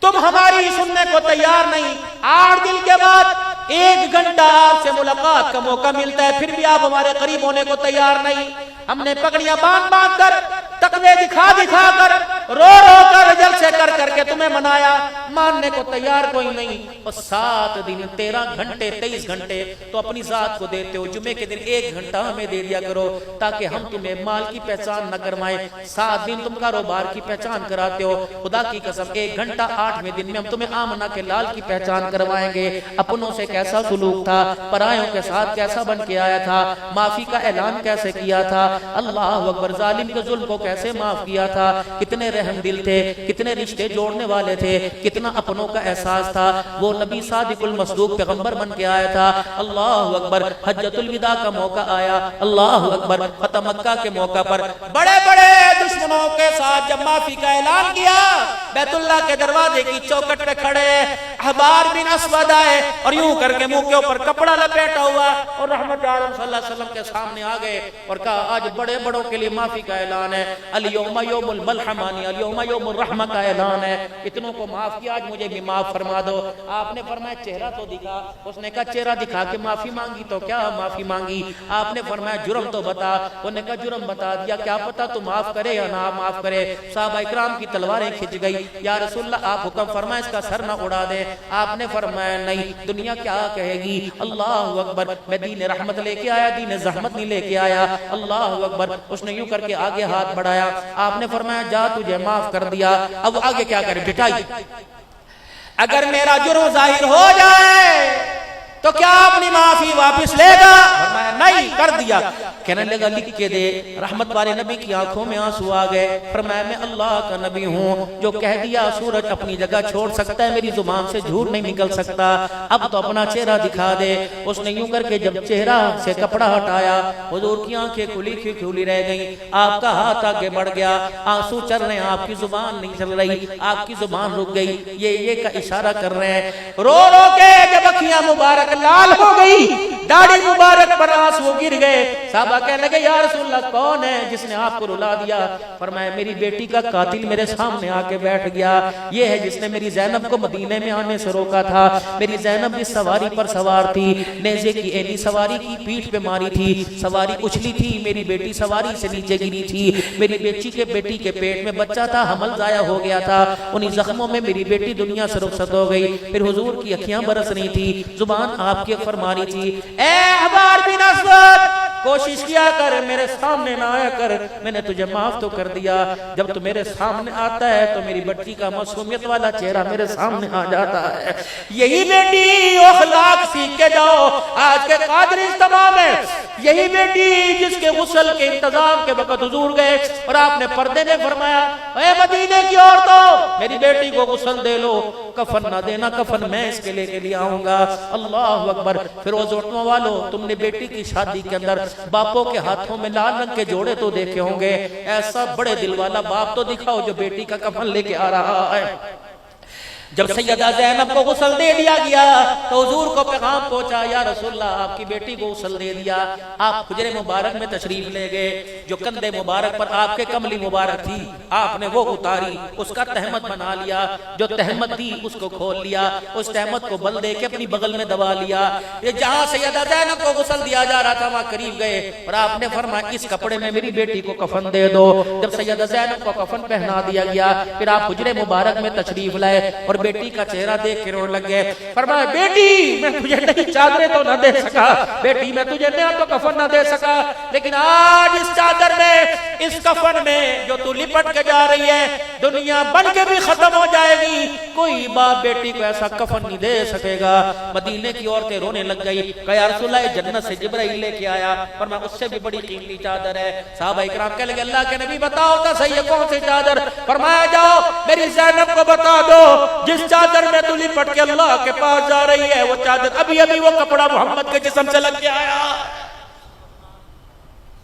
تم ہماری سننے کو تیار نہیں. 8 دن کے بعد 1 گھنٹہ آپ سے ملاقات کا موقع ملتا ہے، پھر بھی آپ ہمارے قریب ہونے کو تیار نہیں. ہم نے پگڑیاں باندھ کر، تقوی دکھا کر، رو کر، جلسے کر کے تمہیں منایا، ماننے کو تیار کوئی نہیں. اور 7 دن 13 گھنٹے 23 گھنٹے تو اپنی ذات کو دیتے ہو، جمعے کے دن 1 گھنٹہ ہمیں دے دیا کرو تاکہ ہم تمہیں مال کی پہچان نہ کروائیں. 7 دن تم کاروبار کی پہچان کراتے ہو، خدا کی قسم 1 گھنٹہ 8ویں دن میں ہم تمہیں آمنہ کے لال کی پہچان کروائیں گے. اپنوں سے کیسا سلوک تھا، پرایوں کے ساتھ کیسا بن کے آیا تھا، معافی کا اعلان کیسے کیا تھا، اللہ اکبر، ظالم کے ظلم کو کیسے معاف کیا تھا، کتنے رحم دل تھے، کتنے رشتے جوڑنے والے تھے، کتنا اپنوں کا احساس تھا. وہ نبی صادق المصدوق پیغمبر بن کے آیا تھا. اللہ اکبر، حجۃ الوداع کا موقع آیا، اللہ اکبر، فتح مکہ کے موقع پر بڑے بڑے دشمنوں کے ساتھ جب معافی کا اعلان کیا، بیت اللہ کے دروازے کی چوکٹ پہ کھڑے احبار بن اسود آئے اور یوں کر کے منہ کے اوپر کپڑا لپیٹا ہوا اور رحمت عالم صلی اللہ علیہ وسلم کے سامنے آ گئے اور کہا آج بڑے بڑوں کے لیے معافی کا اعلان ہے، الیوم یوم الملحمانی، الیوم یوم الرحمہ کا اعلان ہے. اتنوں کو معاف کیا، آج مجھے بھی معاف فرما دو. آپ نے فرمایا چہرہ تو دکھا. اس نے کہا چہرہ دکھا کے معافی مانگی تو کیا معافی مانگی؟ آپ نے فرمایا جرم تو بتا. انہوں نے کہا جرم بتا دیا، کیا پتا تو معاف کرے یا نہ معاف کرے. صحابہ اکرام کی تلواریں کھچ گئی، یا رسول اللہ آپ حکم فرمائیں اس کا سر نہ اڑا دیں. آپ نے فرمایا نہیں، دنیا کیا کہے گی. اللہ اکبر، میں دین رحمت لے کے آیا، دین زحمت نہیں لے کے آیا. اللہ اکبر. اس نے یوں کر کے آگے ہاتھ بڑھایا. آپ نے فرمایا جا تجھے معاف کر دیا. اب آگے کیا کرے بٹائی؟ اگر میرا جرم ظاہر ہو جائے تو کیا اپنی معافی واپس لے گا؟ فرمایا نہیں، کر دیا. کہنے لگا لکھ کے دے. رحمت والے نبی کی آنکھوں میں آنسو آ گئے. فرمایا میں اللہ کا نبی ہوں، جو کہہ دیا سورج اپنی جگہ چھوڑ سکتا ہے، میری زبان سے جھوٹ نہیں نکل سکتا. اب تو اپنا چہرہ دکھا دے. اس نے یوں کر کے جب چہرہ سے کپڑا ہٹایا، حضور کی آنکھیں کھلی رہ گئیں. آپ کا ہاتھ آگے بڑھ گیا، آنسو چل رہے ہیں، آپ کی زبان نہیں چل رہی، آپ کی زبان رک گئی. یہ کا اشارہ کر رہے ہیں. رو کے جب اکھیاں مبارک لال ہو گئی، داڑھی مبارک پر آنسو گر گئے. صحابہ کہنے لگے یا رسول اللہ کون ہے جس نے آپ کو رلا دیا؟ فرمایا میری بیٹی کا قاتل میرے سامنے آ کے بیٹھ گیا. یہ ہے جس نے میری زینب کو مدینے میں آنے سے روکا تھا. میری زینب اس سواری پر سوار تھی، نیزے کی اینی سواری کی پیٹھ پہ ماری تھی، سواری اچھلی تھی، میری بیٹی سواری سے نیچے گری تھی. میری بیٹی کے پیٹ میں بچہ تھا، حمل ضائع ہو گیا تھا. انہی زخموں میں میری بیٹی دنیا سے رخصت ہو گئی. پھر حضور کی اکھیاں برس رہی تھی، زبان آپ کی فرما رہی تھی اے احبار بن اسود کوشش کیا کر میرے سامنے نہ آیا کر، میں نے تجھے معاف تو کر دیا. جب تو میرے سامنے آتا ہے تو میری بچی کا معصومیت والا چہرہ میرے سامنے آ جاتا ہے. یہی بیٹی اخلاق سیکھ کے جاؤ. آج کے قادر اجتماع میں یہی بیٹی جس کے غسل کے انتظام کے وقت حضور گئے اور آپ نے پردے نے فرمایا اے مدینے کی عورتوں میری بیٹی کو غسل دے لو، کفن نہ دینا، کفن میں اس کے لے آؤں گا. اللہ اکبر. پھر وہ زوٹنوں والو تم نے بیٹی کی شادی کے اندر باپوں کے ہاتھوں میں لال رنگ کے جوڑے تو دیکھے ہوں گے، ایسا بڑے دل والا باپ تو دکھاؤ جو بیٹی کا کفن لے کے آ رہا ہے. جب سیدہ زینب کو غسل دے دیا گیا تو حضور کو پیغام پہنچا یا رسول اللہ آپ کی بیٹی کو غسل دے دیا. آپ حجرے مبارک میں تشریف لے گئے. جو کندھے مبارک پر آپ کے کملی مبارک تھی آپ نے وہ اتاری، اس کا تہمت بنا لیا. جو تہمت تھی اس کو کھول لیا، اس تہمت کو بل دے کے اپنی بغل میں دبا لیا. یہ جہاں سیدہ زینب کو غسل دیا جا رہا تھا وہاں قریب گئے اور آپ نے فرمایا اس کپڑے میں میری بیٹی کو کفن دے دو. جب سیدہ زینب کو کفن پہنا دیا گیا پھر آپ حجرے مبارک میں تشریف لائے اور بیٹی کا چہرہ دیکھ کے رونے لگ گئے. فرمایا بیٹی میں تجھے نہیں چادریں تو نہ دے سکا، بیٹی میں تجھے نیا تو کفن نہ دے سکا، لیکن آج اس چادر میں اس کفن میں جو تو لپٹ کے جا رہی ہے دنیا بن کے بھی ختم ہو جائے گی، کوئی باپ بیٹی کو ایسا کفن نہیں دے سکے گا. مدینے کی عورتیں رونے لگ گئی. کہا یا رسول اللہ جنت سے جبرائیل لے کے آیا، فرمایا اس سے بھی بڑی قیمتی چادر ہے. صحابہ اکرام کہنے لگے اللہ کے نبی بتاؤ تو صحیح کون سی چادر؟ فرمایا جاؤ میری زینب کو بتا دو جس چادر میں تو لپٹ کے اللہ کے پاس جا رہی ہے وہ چادر ابھی وہ کپڑا محمد کے جسم سے لگ کے آیا.